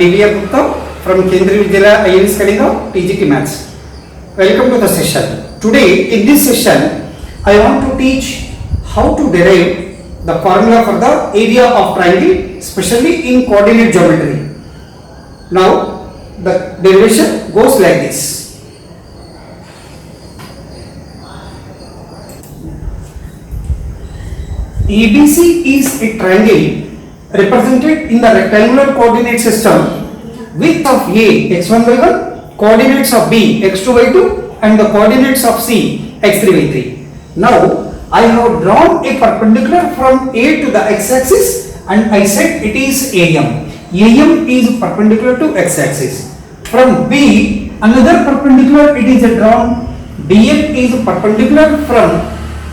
DVR Gupta from Kendriya Vidyalaya IAS Kalinga, TGT Maths. Welcome to the session. Today in this session, I want to teach how to derive the formula for the area of triangle, especially in coordinate geometry. Now, the derivation goes like this. ABC is a triangle represented in the rectangular coordinate system. Width of A x1 by 1, coordinates of B x2 by 2 and the coordinates of C x3 by 3. Now I have drawn a perpendicular from A to the x-axis and I said it is AM. AM is perpendicular to x-axis. From B another perpendicular it is drawn. BM is perpendicular from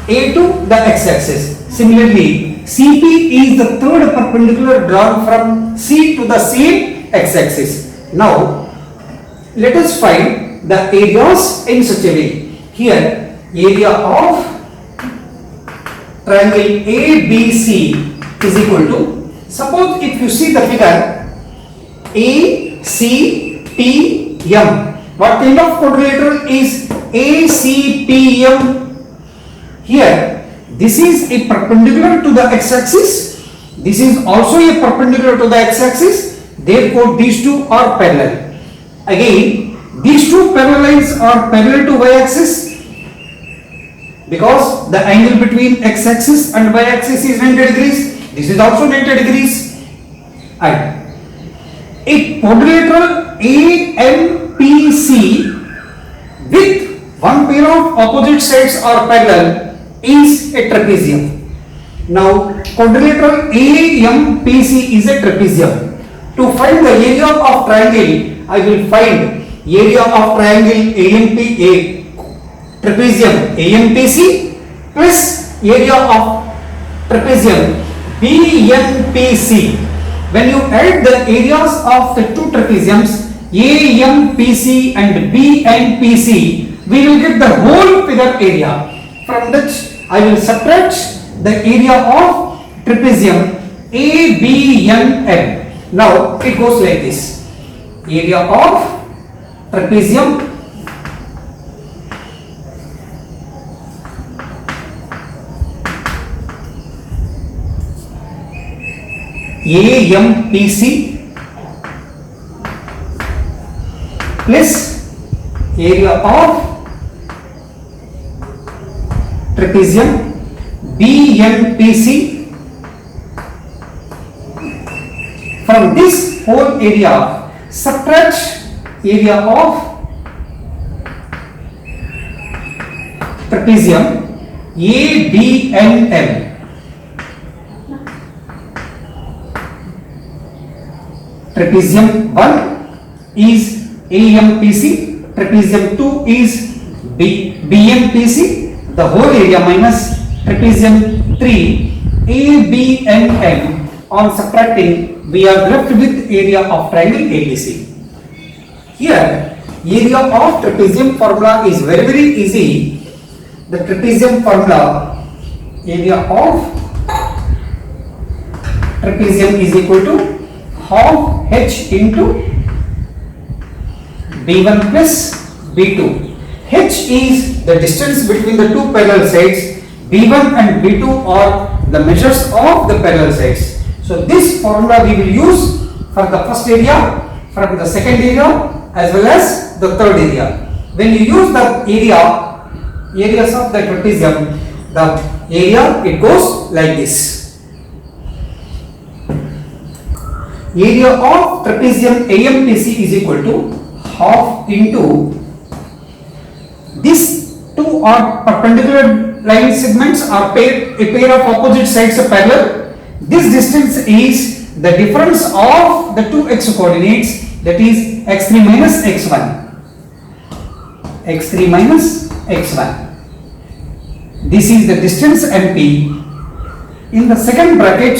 A to the x-axis. Similarly, CP is the third perpendicular drawn from C to the same x-axis. Now, let us find the areas in such a way. Here, area of triangle ABC is equal to, suppose if you see the figure ACPM, what kind of quadrilateral is ACPM? Here, this is a perpendicular to the x-axis. This is also a perpendicular to the x-axis. Therefore, these two are parallel. Again, these two parallel lines are parallel to y-axis because the angle between x-axis and y-axis is 90 degrees. This is also 90 degrees. And a quadrilateral AMPC with one pair of opposite sides are parallel is a trapezium. Now, quadrilateral AMPC is a trapezium. To find the area of triangle, I will find area of triangle trapezium AMPC plus area of trapezium BNPC. When you add the areas of the two trapeziums AMPC and BNPC, we will get the whole figure area, from which I will subtract the area of trapezium ABNM. Now it goes like this. Area of trapezium AMPC plus area of trapezium BNPC. From this whole area, subtract area of trapezium ABNM. Trapezium 1 is AMPC, trapezium 2 is BNPC. The whole area minus trapezium 3 ABNM. On subtracting, we are left with area of triangle ABC. Here, area of trapezium formula is very easy. The trapezium formula, area of trapezium is equal to half h into B1 plus B2. H is the distance between the two parallel sides. B1 and B2 are the measures of the parallel sides. So this formula we will use for the first area, for the second area as well as the third area. When you use the areas of the trapezium, the area it goes like this. Area of trapezium AMPC is equal to half into, these two are perpendicular line segments are a pair of opposite sides are parallel. This distance is the difference of the two x coordinates, that is x3 minus x1. x3 minus x1. This is the distance MP. In the second bracket,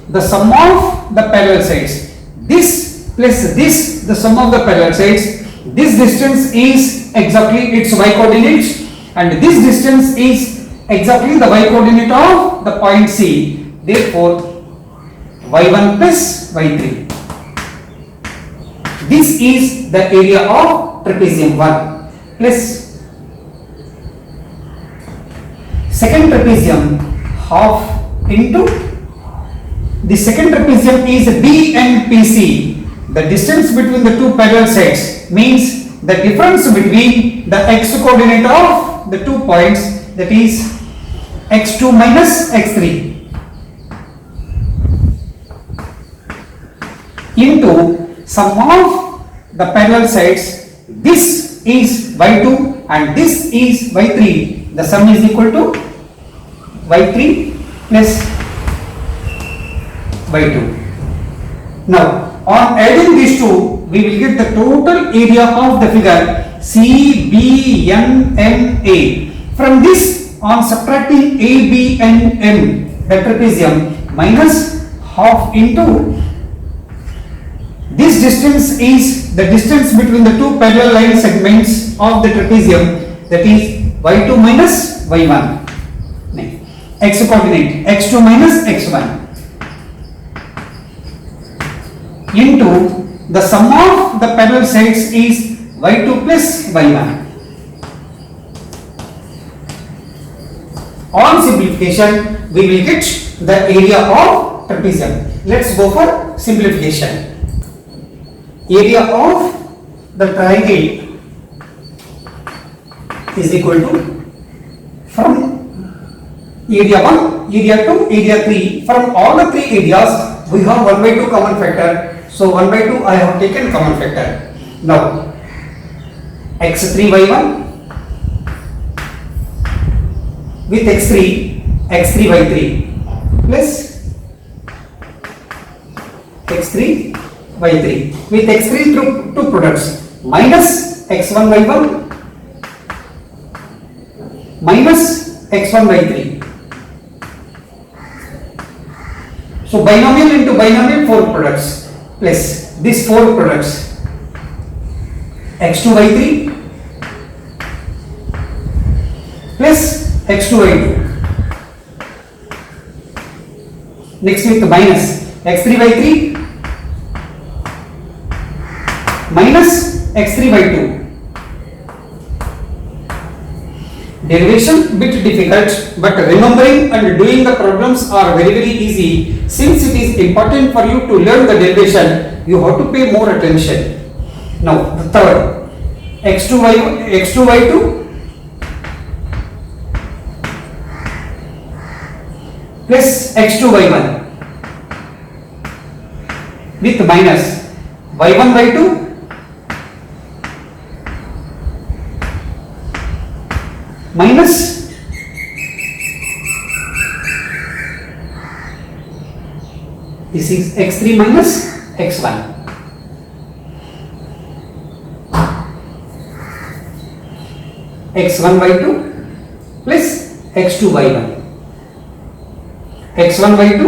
the sum of the parallel sides. This plus this, the sum of the parallel sides. This distance is exactly its y coordinate and this distance is exactly the y coordinate of the point C. Therefore, y1 plus y3. This is the area of trapezium 1 plus second trapezium half into the second trapezium is B and PC. The distance between the two parallel sides means the difference between the x coordinate of the 2 points, that is x2 minus x3, into sum of the parallel sides. This is y2 and this is y3. The sum is equal to y3 plus y2. Now, on adding these two, we will get the total area of the figure CBNMA. From this, on subtracting A, B and M, the trapezium minus half into this distance is the distance between the two parallel line segments of the trapezium, that is y2 minus y1. X coordinate x2 minus x1 into the sum of the parallel sides is y2 plus y1. On simplification, we will get the area of trapezium. Let's go for simplification. Area of the triangle is equal to, from area 1, area 2, area 3, from all the three areas we have 1 by 2 common factor. So 1 by 2 I have taken common factor. Now x3 y1 with x3 y3 plus x3 y3 with x3 two products minus x1 y1 minus x1 y3. So binomial into binomial, 4 products plus these 4 products x2 y3 plus x2 y2. Next with minus x3 y3 minus x3 y2. Derivation bit difficult, but remembering and doing the problems are very easy. Since it is important for you to learn the derivation, you have to pay more attention. Now the third x2 y2 plus x2 y1 with minus y1 y2 minus this is x3 minus x1. x1 y2 plus x2 y1. x1 y2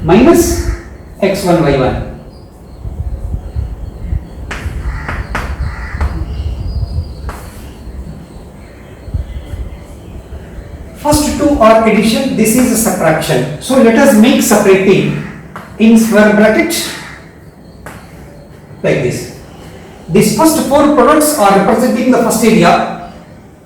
minus x1 y1. First two are addition, this is a subtraction. So let us make separating in square bracket like this. These first 4 products are representing the first area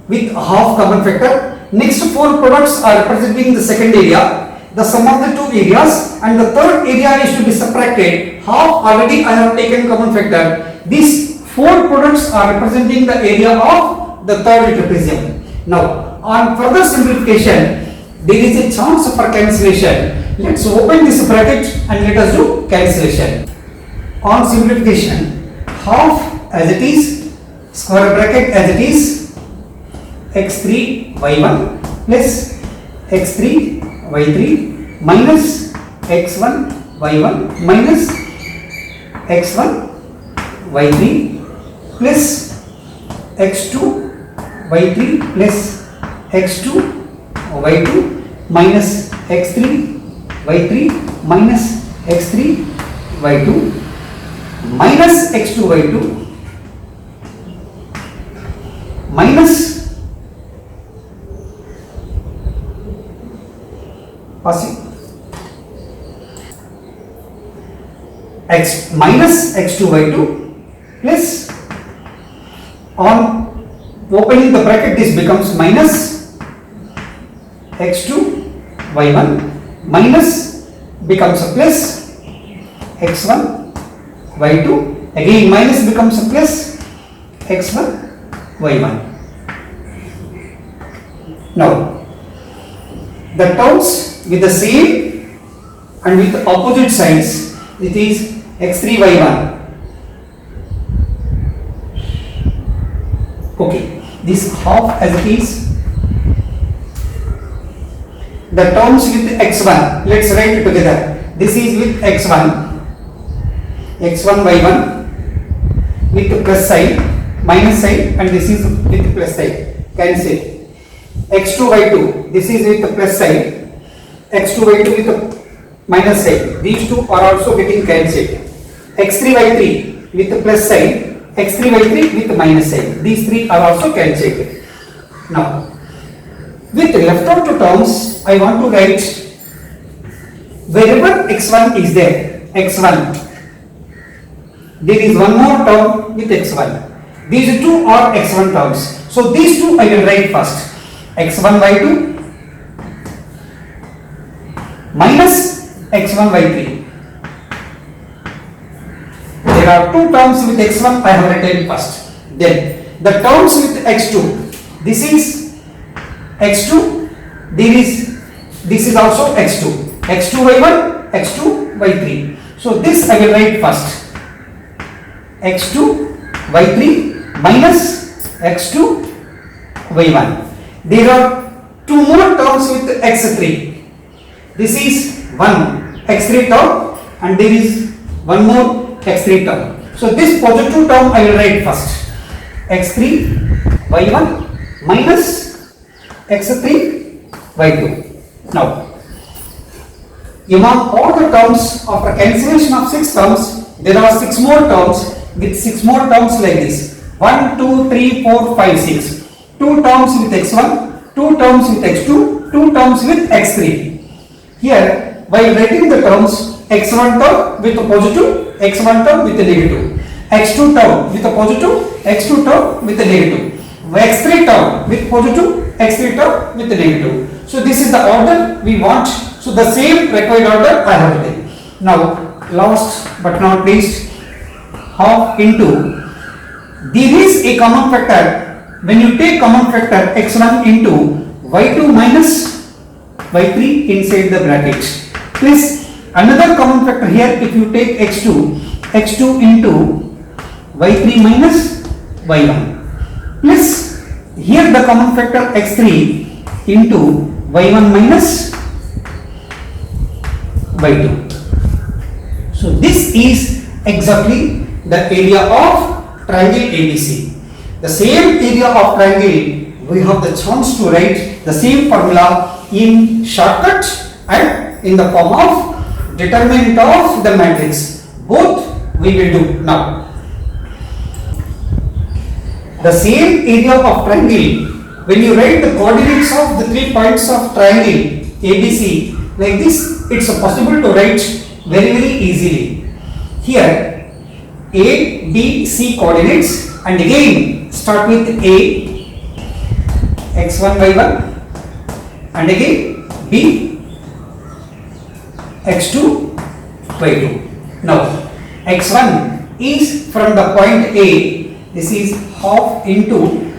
with half common factor. Next 4 products are representing the second area, the sum of the 2 areas, and the third area is to be subtracted. Half already I have taken common factor. These 4 products are representing the area of the third trapezium. Now on further simplification, there is a chance for cancellation. Let's open this bracket and let us do cancellation. On simplification, half as it is, square bracket as it is, x3 y1 plus x3 y3 minus x1 y1 minus x1 y3 plus x2 y3 plus x2 y2 minus x3 y3 minus x3 y2 minus x2 y2 minus passing x minus x2 y2 plus on opening the bracket this becomes minus x2 y1 minus becomes a plus x1 y2 again minus becomes a plus x1 y1. Now the terms with the same and with opposite signs, it is x3 y1. Okay, this half as it is. The terms with x1, let's write it together. This is with x1 y1 with the plus sign, minus sign, and this is with the plus sign. Cancel. x2 y2, this is with the plus sign, x2 y2 with the minus sign. These two are also getting cancelled. x3 y3 with the plus sign, x3 y3 with the minus sign. These three are also cancelled. Now, with left out two terms, I want to write wherever x1 is there, x1, there is one more term with x1. These two are x1 terms. So these two I will write first. x1 y2 minus x1 y3. There are two terms with x1 I have written first. Then the terms with x2. This is x2. This is also x2. x2 y1, x2 y3. So this I will write first. x2 y3 minus x2 y1. There are two more terms with x3. This is one x3 term and there is one more x3 term. So this positive term I will write first. x3 y1 minus x3 y2. Now, among all the terms after cancellation of 6 terms, there are 6 more terms with 6 more terms like this. 1, 2, 3, 4, 5, 6. 2 terms with x1, 2 terms with x2, 2 terms with x3. Here, while writing the terms, x1 term with a positive, x1 term with a negative, x2 term with a positive, x2 term with a negative, x3 term with positive, x3 term with a negative. So this is the order we want. So the same required order I have written. Now, last but not least, half into. There is a common factor. When you take common factor x1 into y2 minus y3 inside the bracket. Please another common factor here, if you take x2 into y3 minus y1. Plus here the common factor x3 into y1 minus y2. So this is exactly the area of triangle ABC. The same area of triangle we have the chance to write the same formula in shortcut and in the form of determinant of the matrix. Both we will do now. The same area of triangle, when you write the coordinates of the 3 points of triangle ABC like this, it's possible to write very easily. Here A, B, C coordinates, and again start with A, x1, y1, and again B, x2, y2. Now x1 is from the point A. This is half into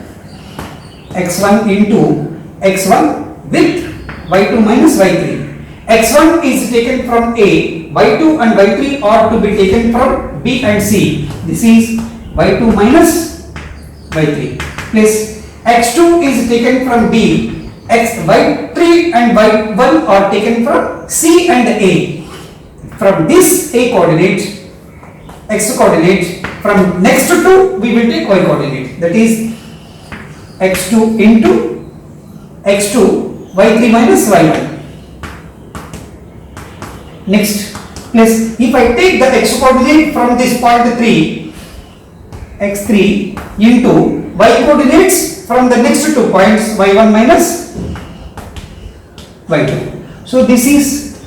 x1 into x1 with y2 minus y3. x1 is taken from A, y2 and y3 are to be taken from B and C. This is y2 minus y3 plus x2 is taken from B, y3 and y1 are taken from C and A. From this A coordinate, x coordinate, from next to 2 we will take y coordinate, that is x2 into x2 y3 minus y1. Next, plus if I take the x coordinate from this point 3, x3 into y coordinates from the next 2 points y1 minus y2. So this is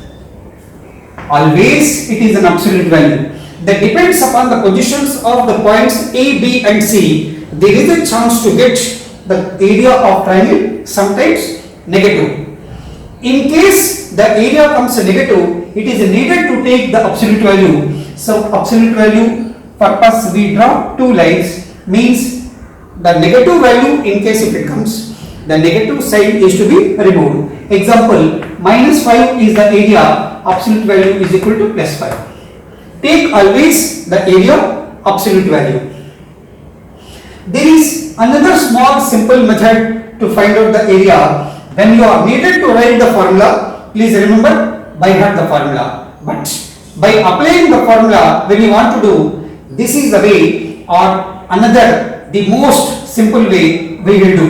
always, it is an absolute value. that depends upon the positions of the points A, B and C, there is a chance to get the area of triangle sometimes negative. In case the area comes negative, it is needed to take the absolute value. So absolute value purpose we draw two lines, means the negative value in case if it comes, the negative sign is to be removed. Example, -5 is the area, absolute value is equal to +5. Take always the area absolute value. There is another small simple method to find out the area. When you are needed to write the formula, please remember by heart the formula. But by applying the formula, when you want to do, this is the way or another, the most simple way we will do.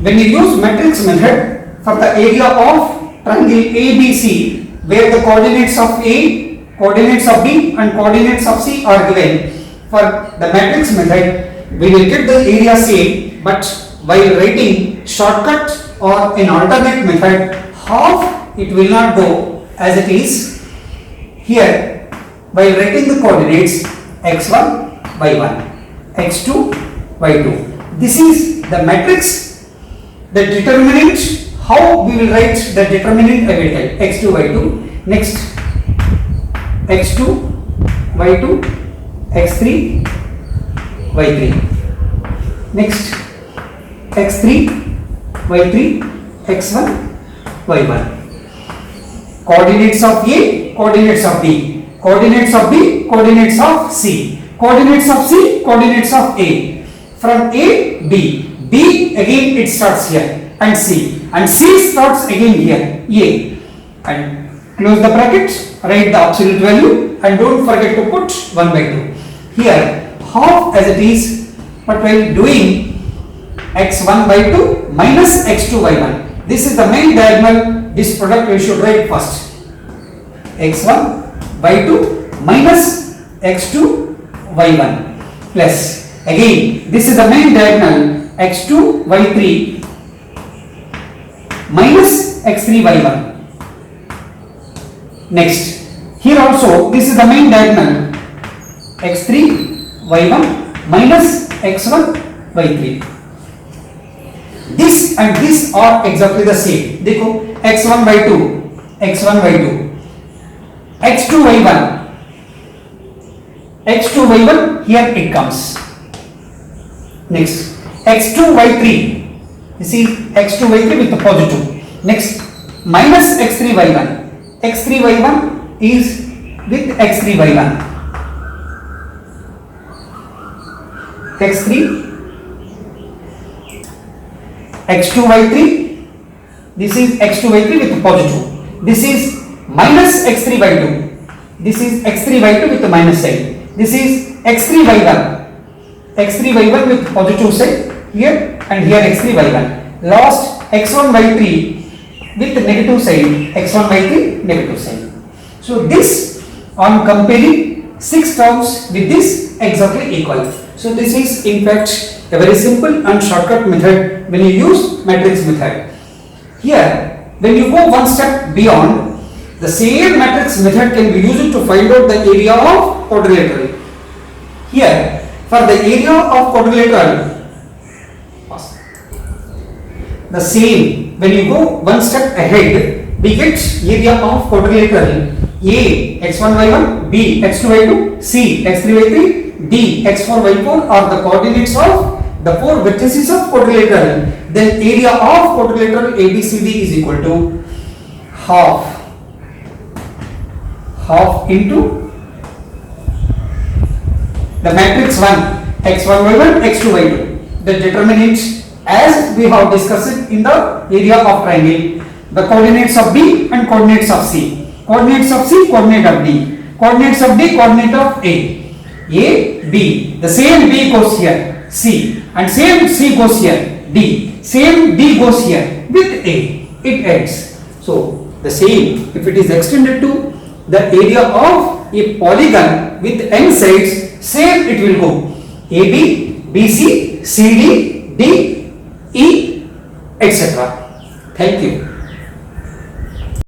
When you use matrix method for the area of triangle ABC, where the coordinates of A, coordinates of B and coordinates of C are given, for the matrix method we will get the area same, but while writing shortcut or an alternate method, half it will not go as it is here. While writing the coordinates x1, y1, x2, y2, this is the matrix. The determinant, how we will write the determinant, I will tell x2, y2, next x2, y2, x3, y3, next x3, y3, x1, y1. Coordinates of A, coordinates of B, coordinates of B, coordinates of C, coordinates of C, coordinates of A. From A, B, B again it starts here, and C starts again here, A, and close the brackets, write the absolute value and don't forget to put 1/2. Here half as it is, but while doing x1/2 minus x2/1, this is the main diagonal, this product we should write first. x1/2 minus x2/1 plus, again this is the main diagonal, x2/3 minus x3/1. Next, here also this is the main diagonal, x3/1 minus x1/3. This and this are exactly the same. देखो x1/2, x1/2, x2/1, x2/1 here it comes. Next, x2/3, this is x2/3 with the positive. Next, minus x3/1, x3/1 is with x3/1, x3, x2/3, this is x2/3 with the positive. This is minus x3/2, this is x3/2 with the minus sign. This is x3/1, x3/1 with positive sign here, and here x3/1. Last x1/3 with negative sign, x1/3 negative sign. So this, on comparing 6 terms with this, exactly equal. So this is in fact a very simple and shortcut method when you use matrix method. Here, when you go one step beyond, the same matrix method can be used to find out the area of quadrilateral. Here, for the area of quadrilateral, the same, when you go one step ahead, we get area of quadrilateral A, x1/1, B, x2/2, C, x3/3, D, x4/4 are the coordinates of the 4 vertices of quadrilateral. Then area of quadrilateral ABCD is equal to half into the matrix 1, x1/1, x2/2. The determinant, as we have discussed in the area of triangle, the coordinates of B and coordinates of C. Coordinates of C, coordinate of D. Coordinates of D, coordinate of A. A, B. The same B goes here, C. And same C goes here, D. Same D goes here with A. It ends. So, the same, if it is extended to the area of a polygon with n sides, same it will go. AB, BC, CD, D, E, etc. Thank you.